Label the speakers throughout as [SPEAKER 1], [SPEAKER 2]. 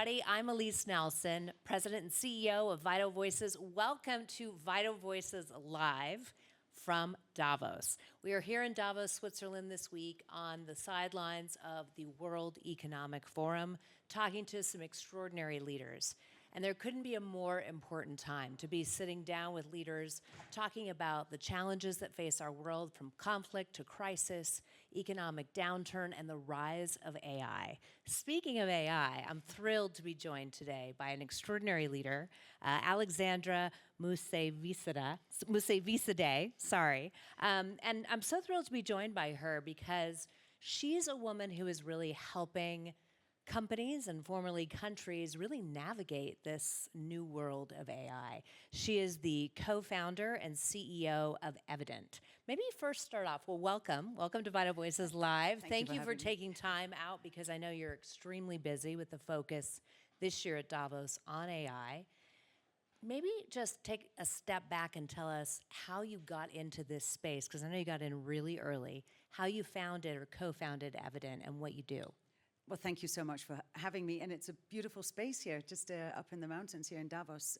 [SPEAKER 1] everybody. I'm Alyse Nelson, President and CEO of Vital Voices. Welcome to Vital Voices Live from Davos. We are here in Davos, Switzerland this week on the sidelines of the World Economic Forum, talking to some extraordinary leaders. And there couldn't be a more important time to be sitting down with leaders talking about the challenges that face our world, from conflict to crisis, economic downturn, and the rise of AI. Speaking of AI, I'm thrilled to be joined today by an extraordinary leader, Alexandra Mousavizadeh, sorry. And I'm so thrilled to be joined by her because she's a woman who is really helping companies and formerly countries really navigate this new world of AI. She is the co-founder and CEO of Evident. Maybe first start off, well, welcome to Vital Voices Live. Thank you for taking time out because I know you're extremely busy with the focus this year at Davos on AI. Maybe just take a step back and tell us how you got into this space, because I know you got in really early, how you founded or co-founded Evident and what you do.
[SPEAKER 2] Well, thank you so much for having me. And it's a beautiful space here, just up in the mountains here in Davos.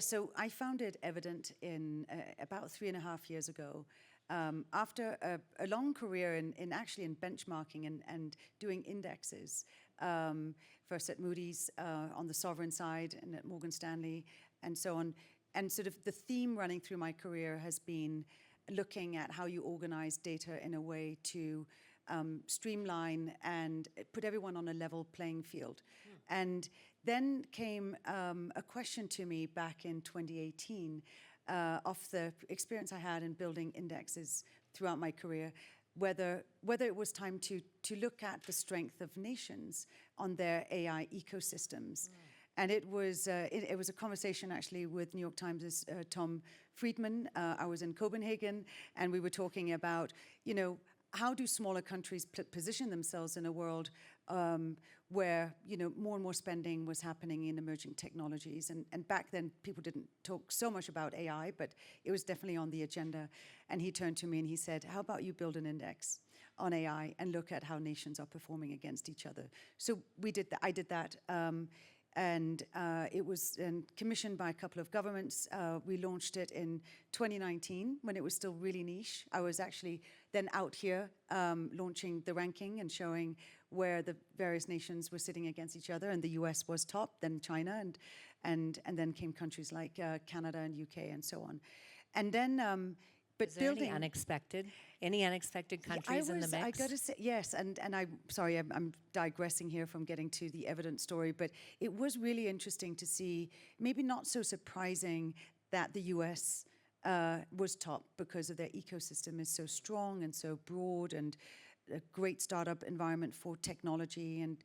[SPEAKER 2] So I founded Evident in about 3.5 years ago. After a long career in benchmarking and doing indexes, first at Moody's on the sovereign side and at Morgan Stanley and so on. And sort of the theme running through my career has been looking at how you organize data in a way to streamline and put everyone on a level playing field. And then came a question to me back in 2018 of the experience I had in building indexes throughout my career, whether it was time to look at the strength of nations on their AI ecosystems. And it was a conversation actually with New York Times' Tom Friedman. I was in Copenhagen, and we were talking about, how do smaller countries position themselves in a world where more and more spending was happening in emerging technologies, and back then people didn't talk so much about AI, but it was definitely on the agenda. And he turned to me and he said, "How about you build an index on AI and look at how nations are performing against each other?" So we did that. I did that. And it was commissioned by a couple of governments. We launched it in 2019 when it was still really niche. I was actually then out here launching the ranking and showing where the various nations were sitting against each other. And the US was top, then China, and then came countries like Canada and UK and so on. And then
[SPEAKER 1] but is there any unexpected countries in the mix?
[SPEAKER 2] I got to say, yes, and I'm digressing here from getting to the Evident story, but it was really interesting to see, maybe not so surprising, that the US was top because of their ecosystem is so strong and so broad, and a great startup environment for technology and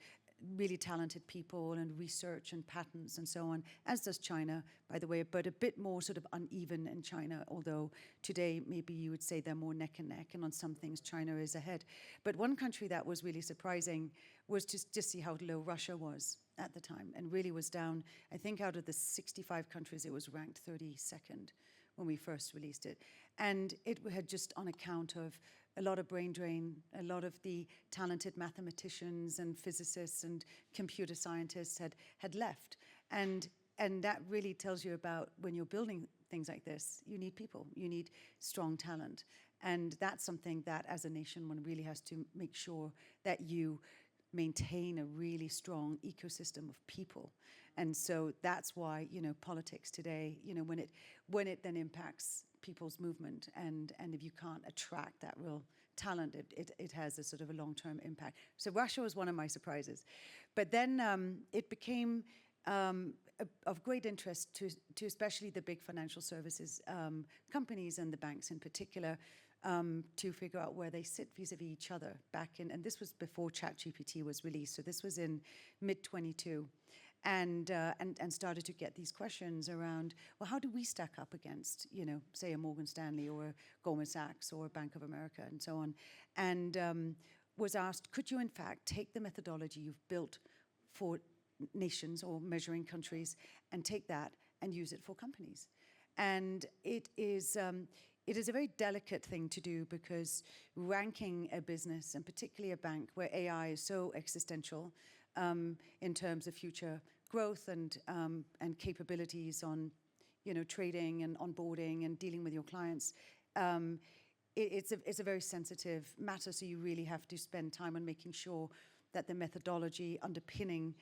[SPEAKER 2] really talented people and research and patents and so on, as does China, by the way, but a bit more sort of uneven in China, although today maybe you would say they're more neck and neck, and on some things China is ahead. But one country that was really surprising was to just see how low Russia was at the time, and really was down, I think out of the 65 countries, it was ranked 32nd when we first released it. And it had just, on account of a lot of brain drain, a lot of the talented mathematicians and physicists and computer scientists had left. And that really tells you about, when you're building things like this, you need people, you need strong talent. And that's something that as a nation one really has to make sure that you maintain a really strong ecosystem of people. And so that's why, politics today, when it then impacts people's movement, and if you can't attract that real talent, it has a sort of a long-term impact. So Russia was one of my surprises. But then it became of great interest to especially the big financial services companies and the banks in particular, to figure out where they sit vis-a-vis each other back in, and this was before ChatGPT was released, so this was in mid-22, and started to get these questions around, well, how do we stack up against, say a Morgan Stanley or a Goldman Sachs or a Bank of America and so on, and was asked, could you in fact take the methodology you've built for nations or measuring countries and take that and use it for companies? And it is a very delicate thing to do, because ranking a business, and particularly a bank where AI is so existential, in terms of future growth and capabilities on, trading and onboarding and dealing with your clients. It's a very sensitive matter, so you really have to spend time on making sure that the methodology underpinning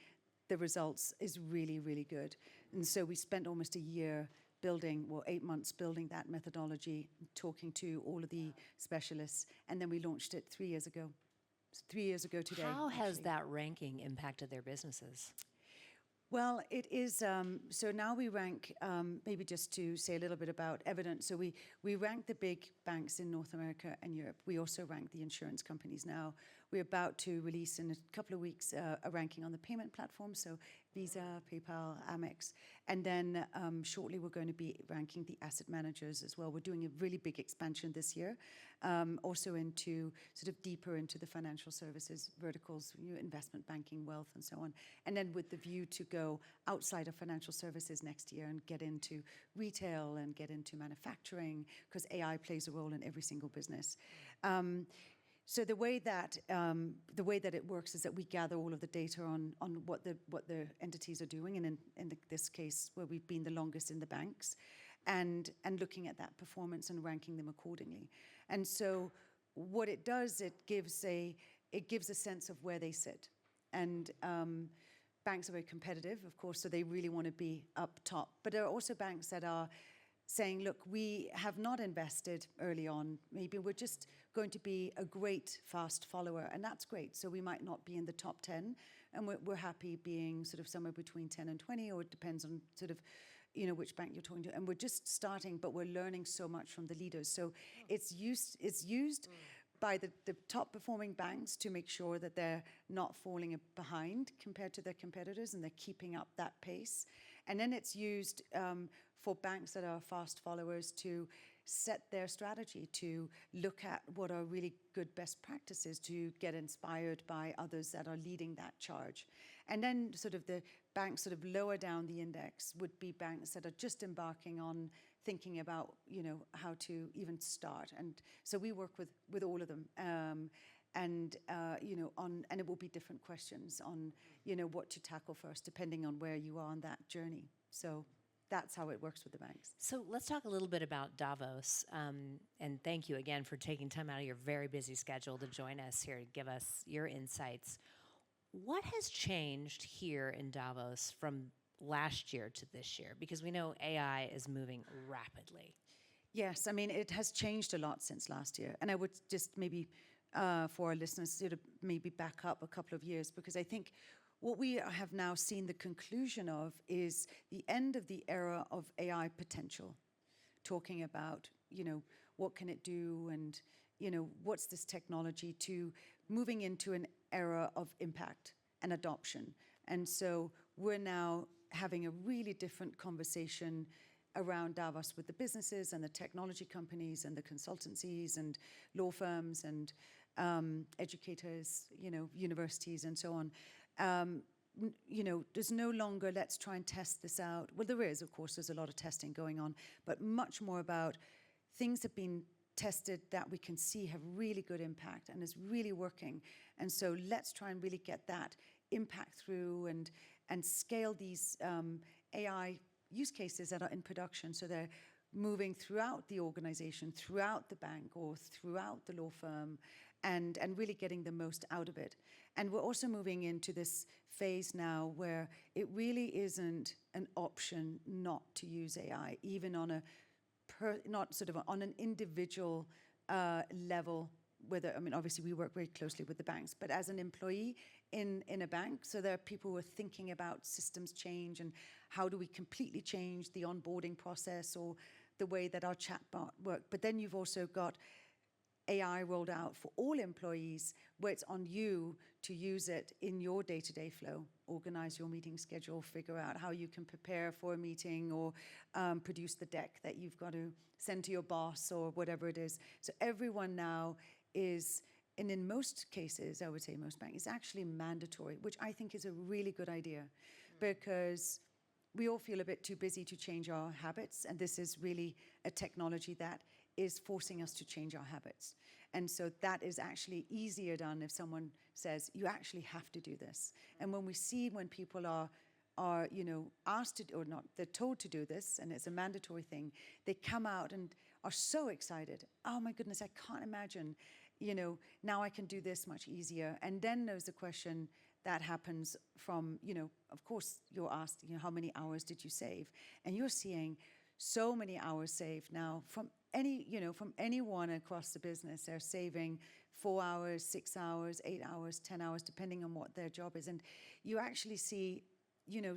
[SPEAKER 2] the results is really, really good. And so we spent almost a year building, 8 months building that methodology, talking to all of the specialists, and then we launched it 3 years ago. 3 years ago today.
[SPEAKER 1] How has
[SPEAKER 2] actually.
[SPEAKER 1] that ranking impacted their businesses?
[SPEAKER 2] Well, it is, so now we rank, maybe just to say a little bit about evidence. So we rank the big banks in North America and Europe. We also rank the insurance companies now. We're about to release in a couple of weeks a ranking on the payment platform, so Visa, PayPal, Amex. And then shortly we're going to be ranking the asset managers as well. We're doing a really big expansion this year, also into sort of deeper into the financial services verticals, investment banking, wealth, and so on. And then with the view to go outside of financial services next year and get into retail and get into manufacturing, because AI plays a role in every single business. So the way that it works is that we gather all of the data on what the entities are doing, and in this case, where we've been the longest in the banks, and looking at that performance and ranking them accordingly. And so what it does, it gives a sense of where they sit. And banks are very competitive, of course, so they really want to be up top. But there are also banks that are saying, look, we have not invested early on. Maybe we're just going to be a great fast follower, and that's great. So we might not be in the top 10, and we're happy being sort of somewhere between 10 and 20, or it depends on sort of, which bank you're talking to. And we're just starting, but we're learning so much from the leaders. So it's used by the top performing banks to make sure that they're not falling behind compared to their competitors, and they're keeping up that pace. And then it's used for banks that are fast followers to set their strategy, to look at what are really good best practices, to get inspired by others that are leading that charge. And then sort of the banks sort of lower down the index would be banks that are just embarking on thinking about, how to even start. And so we work with all of them. And it will be different questions on, what to tackle first, depending on where you are on that journey. So that's how it works with the banks.
[SPEAKER 1] So let's talk a little bit about Davos. And thank you again for taking time out of your very busy schedule to join us here to give us your insights. What has changed here in Davos from last year to this year? Because we know AI is moving rapidly.
[SPEAKER 2] Yes, I mean, it has changed a lot since last year. And I would just maybe, for our listeners, sort of maybe back up a couple of years, because I think what we have now seen the conclusion of is the end of the era of AI potential, talking about, what can it do, and, what's this technology, to moving into an era of impact and adoption. And so we're now having a really different conversation around Davos with the businesses and the technology companies and the consultancies and law firms and educators, universities and so on. There's no longer, let's try and test this out. Well, there is, of course, there's a lot of testing going on, but much more about things have been tested that we can see have really good impact and is really working. And so let's try and really get that impact through and scale these AI use cases that are in production, so they're moving throughout the organization, throughout the bank, or throughout the law firm, and really getting the most out of it. And we're also moving into this phase now where it really isn't an option not to use AI, even on not sort of on an individual level. Obviously we work very closely with the banks, but as an employee in a bank, so there are people who are thinking about systems change and how do we completely change the onboarding process or the way that our chatbot works. But then you've also got AI rolled out for all employees, where it's on you to use it in your day-to-day flow, organize your meeting schedule, figure out how you can prepare for a meeting, or produce the deck that you've got to send to your boss or whatever it is. So everyone now is, and in most cases, I would say most banks, is actually mandatory, which I think is a really good idea, because we all feel a bit too busy to change our habits, and this is really a technology that is forcing us to change our habits. And so that is actually easier done if someone says, you actually have to do this. And when people are asked to, or not, they're told to do this, and it's a mandatory thing, they come out and are so excited. Oh my goodness, I can't imagine, now I can do this much easier. And then there's the question that happens from, of course, you're asked, how many hours did you save? And you're seeing so many hours saved now from anyone across the business. They're saving 4 hours, 6 hours, 8 hours, 10 hours, depending on what their job is. And you actually see,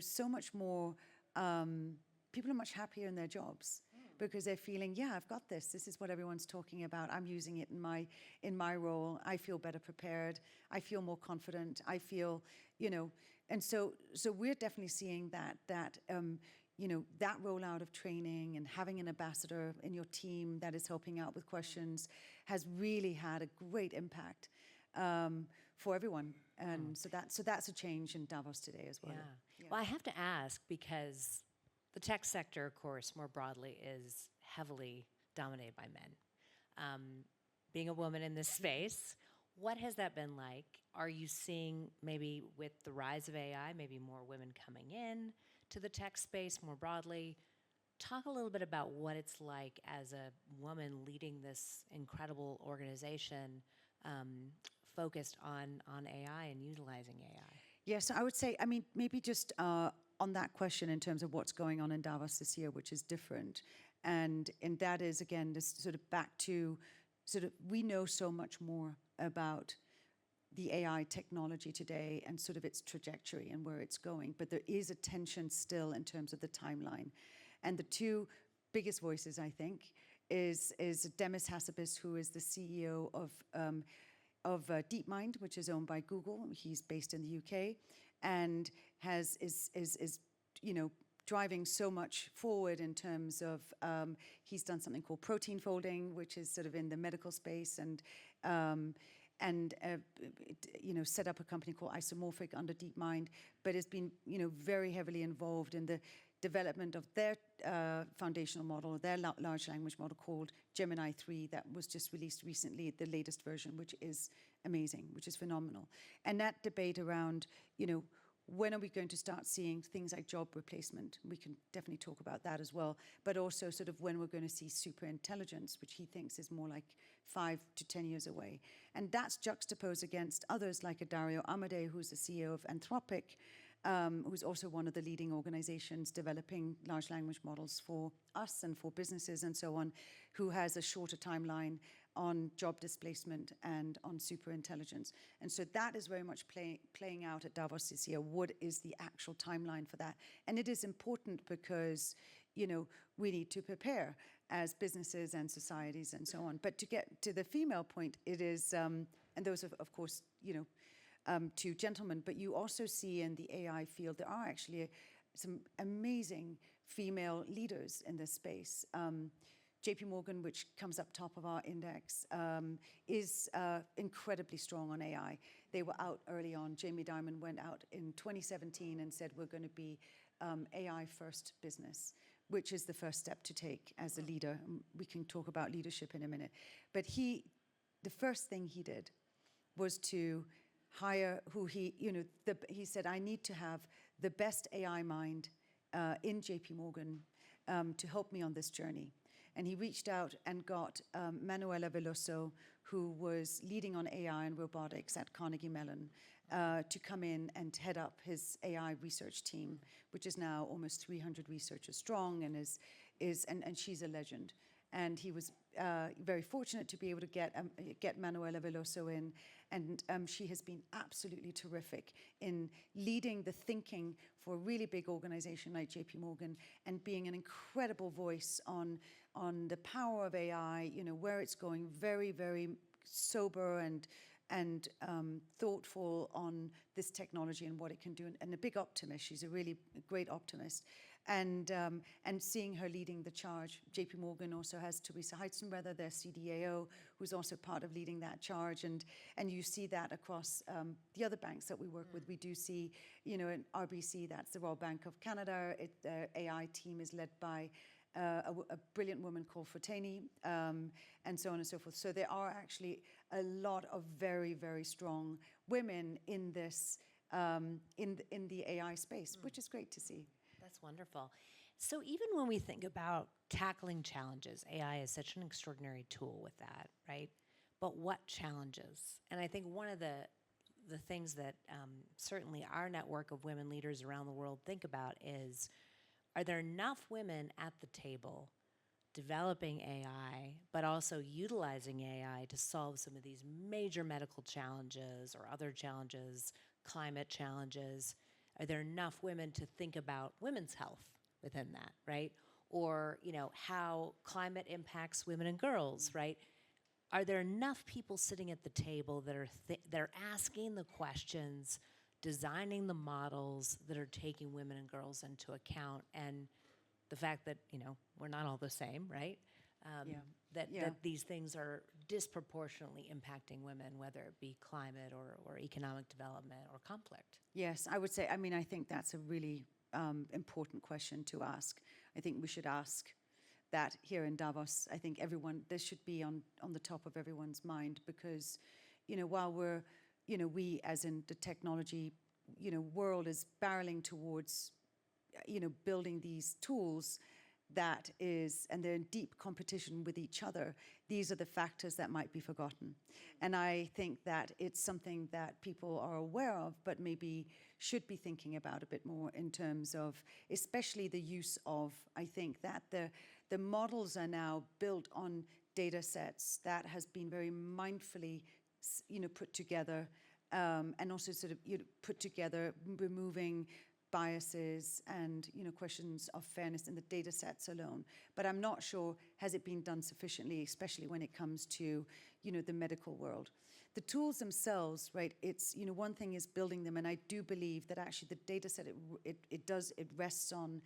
[SPEAKER 2] so much more, people are much happier in their jobs because they're feeling, yeah, I've got this. This is what everyone's talking about. I'm using it in my role. I feel better prepared. I feel more confident. I feel, and so we're definitely seeing that that rollout of training and having an ambassador in your team that is helping out with questions has really had a great impact for everyone. And so that's a change in Davos today as well.
[SPEAKER 1] Yeah. Well, I have to ask because the tech sector, of course, more broadly, is heavily dominated by men. Being a woman in this space, what has that been like? Are you seeing maybe with the rise of AI, maybe more women coming in to the tech space more broadly? Talk a little bit about what it's like as a woman leading this incredible organization focused on AI and utilizing AI.
[SPEAKER 2] Yes, I would say, maybe just on that question in terms of what's going on in Davos this year, which is different. And that is, again, this sort of back to we know so much more about the AI technology today and sort of its trajectory and where it's going. But there is a tension still in terms of the timeline. And the two biggest voices, I think, is Demis Hassabis, who is the CEO of DeepMind, which is owned by Google. He's based in the UK and is driving so much forward in terms of he's done something called protein folding, which is sort of in the medical space, and set up a company called Isomorphic under DeepMind, but has been very heavily involved in the development of their foundational model, their large language model called Gemini 3 that was just released recently, the latest version, which is amazing, which is phenomenal. And that debate around, when are we going to start seeing things like job replacement? We can definitely talk about that as well, but also sort of when we're going to see super intelligence, which he thinks is more like 5 to 10 years away. And that's juxtaposed against others like a Dario Amodei, who's the CEO of Anthropic, who's also one of the leading organizations developing large language models for us and for businesses and so on, who has a shorter timeline on job displacement and on super intelligence. And so that is very much playing out at Davos this year. What is the actual timeline for that? And it is important because, we need to prepare as businesses and societies and so on. But to get to the female point, it is, and those are, of course, two gentlemen, but you also see in the AI field, there are actually some amazing female leaders in this space. JP Morgan, which comes up top of our index, is incredibly strong on AI. They were out early on. Jamie Dimon went out in 2017 and said, we're going to be AI first business, which is the first step to take as a leader. We can talk about leadership in a minute. But the first thing he did was to hire he said, I need to have the best AI mind in JP Morgan to help me on this journey. And he reached out and got Manuela Veloso, who was leading on AI and robotics at Carnegie Mellon, to come in and head up his AI research team, which is now almost 300 researchers strong, and and she's a legend. And he was very fortunate to be able to get Manuela Veloso in, and she has been absolutely terrific in leading the thinking for a really big organization like JP Morgan and being an incredible voice on the power of AI, where it's going, very, very sober and thoughtful on this technology and what it can do, and a big optimist. She's a really great optimist. And seeing her leading the charge. JP Morgan also has Teresa Heitsenrether, their CDAO, who's also part of leading that charge. And you see that across the other banks that we work with. We do see, in RBC, that's the Royal Bank of Canada. Their AI team is led by a brilliant woman called Fratini, and so on and so forth. So there are actually a lot of very, very strong women in this, in the AI space, which is great to see.
[SPEAKER 1] That's wonderful. So even when we think about tackling challenges, AI is such an extraordinary tool with that, right? But what challenges? And I think one of the things that certainly our network of women leaders around the world think about is, are there enough women at the table developing AI, but also utilizing AI to solve some of these major medical challenges or other challenges, climate challenges? Are there enough women to think about women's health within that, right? Or, how climate impacts women and girls, right? Are there enough people sitting at the table that are asking the questions, designing the models that are taking women and girls into account, and the fact that we're not all the same, right? That these things are disproportionately impacting women, whether it be climate or economic development or conflict.
[SPEAKER 2] Yes, I would say, I think that's a really important question to ask. I think we should ask that here in Davos. I think this should be on the top of everyone's mind, because, while we as in the technology, world is barreling towards, building these tools and they're in deep competition with each other, these are the factors that might be forgotten. And I think that it's something that people are aware of, but maybe should be thinking about a bit more in terms of, especially the use of, I think that the models are now built on data sets that has been very mindfully, put together, and also sort of put together, removing biases and questions of fairness in the data sets alone. But I'm not sure, has it been done sufficiently, especially when it comes to the medical world. The tools themselves, right, it's one thing is building them, and I do believe that actually the data set it rests on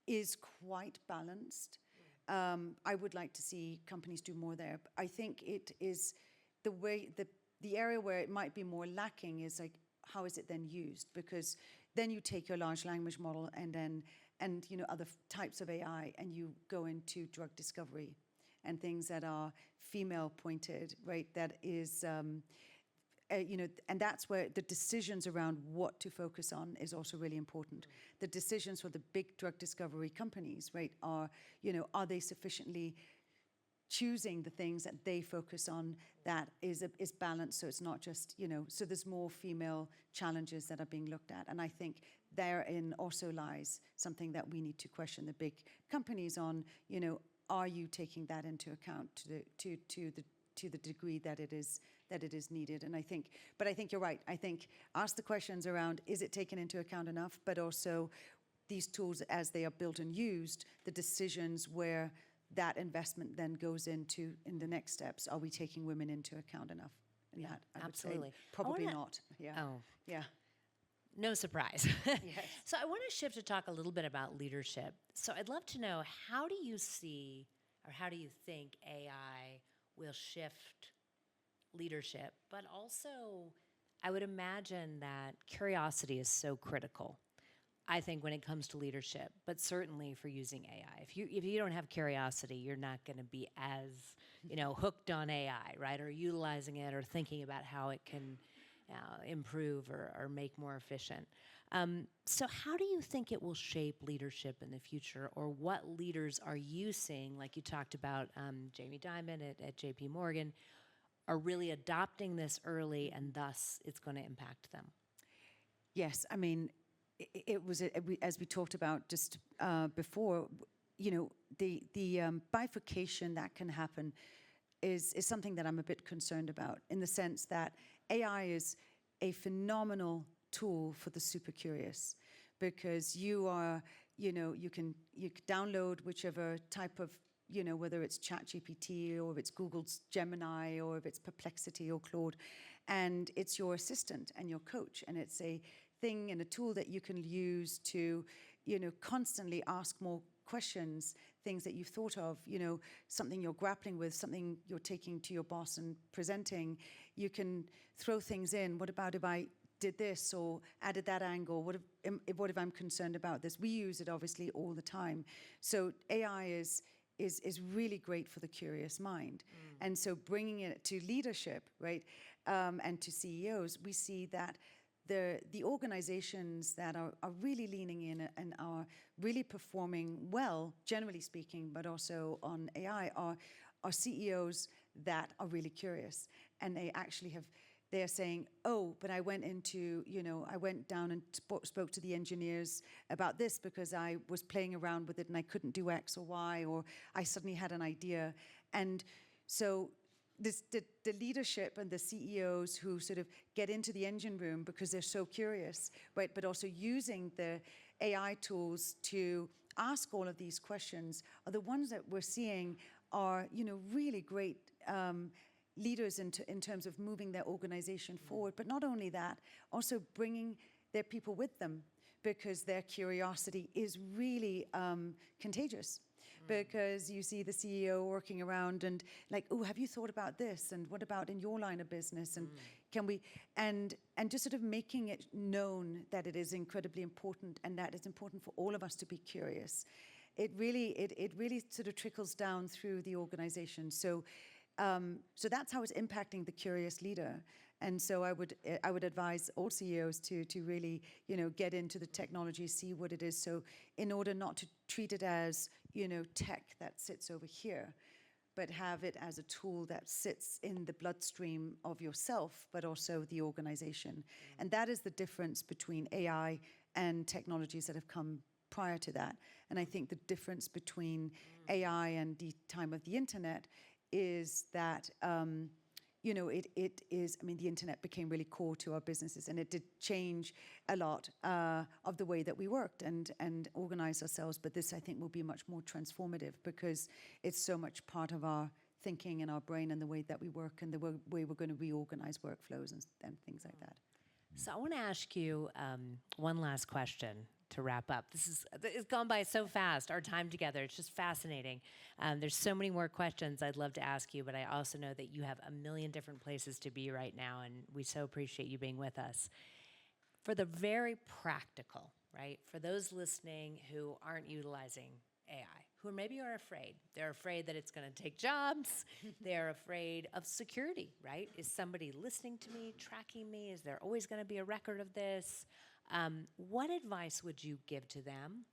[SPEAKER 2] is quite balanced. I would like to see companies do more there. I think it is the area where it might be more lacking is like, how is it then used? Because then you take your large language model and other types of AI, and you go into drug discovery and things that are female pointed, right? That is, and that's where the decisions around what to focus on is also really important. The decisions for the big drug discovery companies, right, are they sufficiently choosing the things that they focus on that is balanced, so it's not just, so there's more female challenges that are being looked at. And I think therein also lies something that we need to question the big companies on, are you taking that into account to the degree that it is needed? And I think you're right. I think ask the questions around, is it taken into account enough? But also these tools, as they are built and used, the decisions where that investment then goes into in the next steps. Are we taking women into account enough? In that, I
[SPEAKER 1] absolutely.
[SPEAKER 2] would say probably not. Yeah.
[SPEAKER 1] Oh.
[SPEAKER 2] Yeah.
[SPEAKER 1] No surprise.
[SPEAKER 2] Yes.
[SPEAKER 1] So I want to shift to talk a little bit about leadership. So I'd love to know, how do you see, or how do you think AI will shift leadership? But also, I would imagine that curiosity is so critical, I think, when it comes to leadership, but certainly for using AI. If you don't have curiosity, you're not going to be as hooked on AI, right? Or utilizing it, or thinking about how it can improve or make more efficient. So how do you think it will shape leadership in the future, or what leaders are you seeing, like you talked about Jamie Dimon at JP Morgan, are really adopting this early, and thus it's going to impact them?
[SPEAKER 2] Yes, I mean, it was, as we talked about just before, the bifurcation that can happen is something that I'm a bit concerned about, in the sense that AI is a phenomenal tool for the super curious, because you can download whichever type of, whether it's ChatGPT or if it's Google's Gemini or if it's Perplexity or Claude, and it's your assistant and your coach, and it's a thing and a tool that you can use to, constantly ask more questions, things that you've thought of, something you're grappling with, something you're taking to your boss and presenting. You can throw things in. What about if I did this or added that angle? What if I'm concerned about this? We use it obviously all the time. So AI is really great for the curious mind. And so bringing it to leadership, right, and to CEOs, we see that the organizations that are really leaning in and are really performing well, generally speaking, but also on AI, are CEOs that are really curious. And they actually they're saying, oh, but I went down and spoke to the engineers about this because I was playing around with it and I couldn't do X or Y, or I suddenly had an idea. And so the leadership and the CEOs who sort of get into the engine room because they're so curious, right, but also using the AI tools to ask all of these questions are the ones that we're seeing are, really great leaders in terms of moving their organization forward. But not only that, also bringing their people with them, because their curiosity is really contagious. Because you see the CEO working around and like, oh, have you thought about this? And what about in your line of business? And can we, and just sort of making it known that it is incredibly important and that it's important for all of us to be curious. It really sort of trickles down through the organization. So that's how it's impacting the curious leader. And so I would advise all CEOs to really, get into the technology, see what it is. So in order not to treat it as, tech that sits over here, but have it as a tool that sits in the bloodstream of yourself, but also the organization. And that is the difference between AI and technologies that have come prior to that. And I think the difference between AI and the time of the internet is that, it is, the internet became really core to our businesses, and it did change a lot of the way that we worked and organized ourselves. But this, I think, will be much more transformative because it's so much part of our thinking and our brain and the way that we work and the way we're going to reorganize workflows and things like that.
[SPEAKER 1] So I want to ask you one last question to wrap up. It's gone by so fast, our time together. It's just fascinating. There's so many more questions I'd love to ask you, but I also know that you have a million different places to be right now, and we so appreciate you being with us. For the very practical, right, for those listening who aren't utilizing AI, who maybe are afraid. They're afraid that it's going to take jobs. They're afraid of security, right? Is somebody listening to me, tracking me? Is there always going to be a record of this? What advice would you give to them?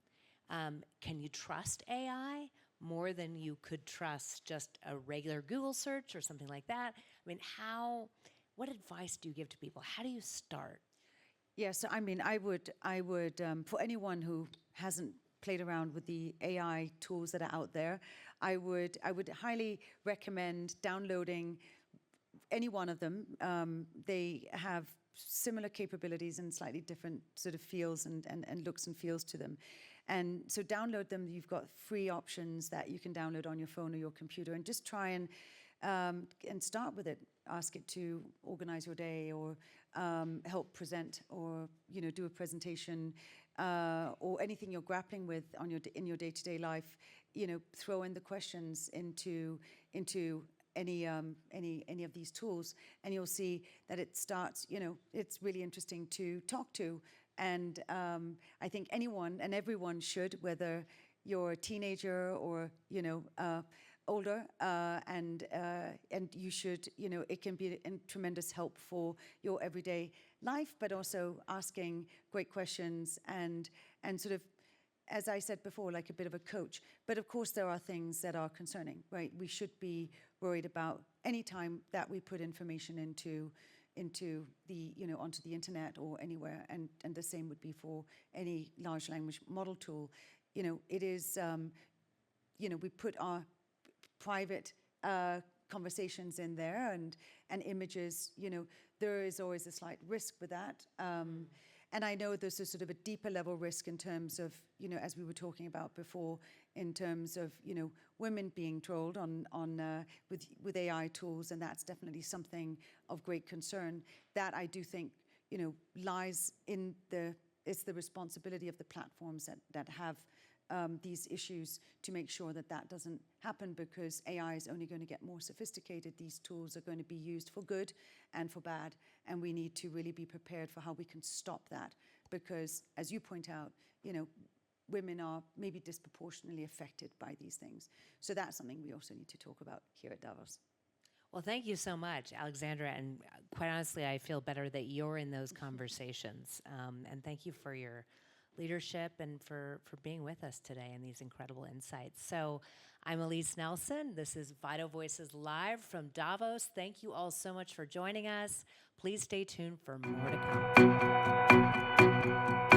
[SPEAKER 1] Can you trust AI more than you could trust just a regular Google search or something like that? What advice do you give to people? How do you start?
[SPEAKER 2] Yes, I would, for anyone who hasn't played around with the AI tools that are out there, I would highly recommend downloading any one of them. They have similar capabilities and slightly different sort of feels and looks and feels to them. And so download them. You've got free options that you can download on your phone or your computer, and just try and start with it. Ask it to organize your day or help present or do a presentation or anything you're grappling with in your day-to-day life. Throw in the questions into any of these tools, and you'll see that it starts, it's really interesting to talk to. And I think anyone and everyone should, whether you're a teenager or, older, and you should, it can be a tremendous help for your everyday life, but also asking great questions and sort of, as I said before, like a bit of a coach. But of course, there are things that are concerning, right? We should be worried about any time that we put information into the, onto the internet or anywhere. And the same would be for any large language model tool. It is, we put our private conversations in there and images, there is always a slight risk with that. And I know there's a sort of a deeper level risk in terms of, as we were talking about before, in terms of, women being trolled with AI tools, and that's definitely something of great concern. That I do think, lies in it's the responsibility of the platforms that have these issues to make sure that that doesn't happen, because AI is only going to get more sophisticated. These tools are going to be used for good and for bad, and we need to really be prepared for how we can stop that, because as you point out, women are maybe disproportionately affected by these things. So that's something we also need to talk about here at Davos.
[SPEAKER 1] Well, thank you so much, Alexandra. And quite honestly, I feel better that you're in those conversations. And thank you for your leadership and for being with us today and these incredible insights. So I'm Alyse Nelson. This is Vital Voices Live from Davos. Thank you all so much for joining us. Please stay tuned for more to come.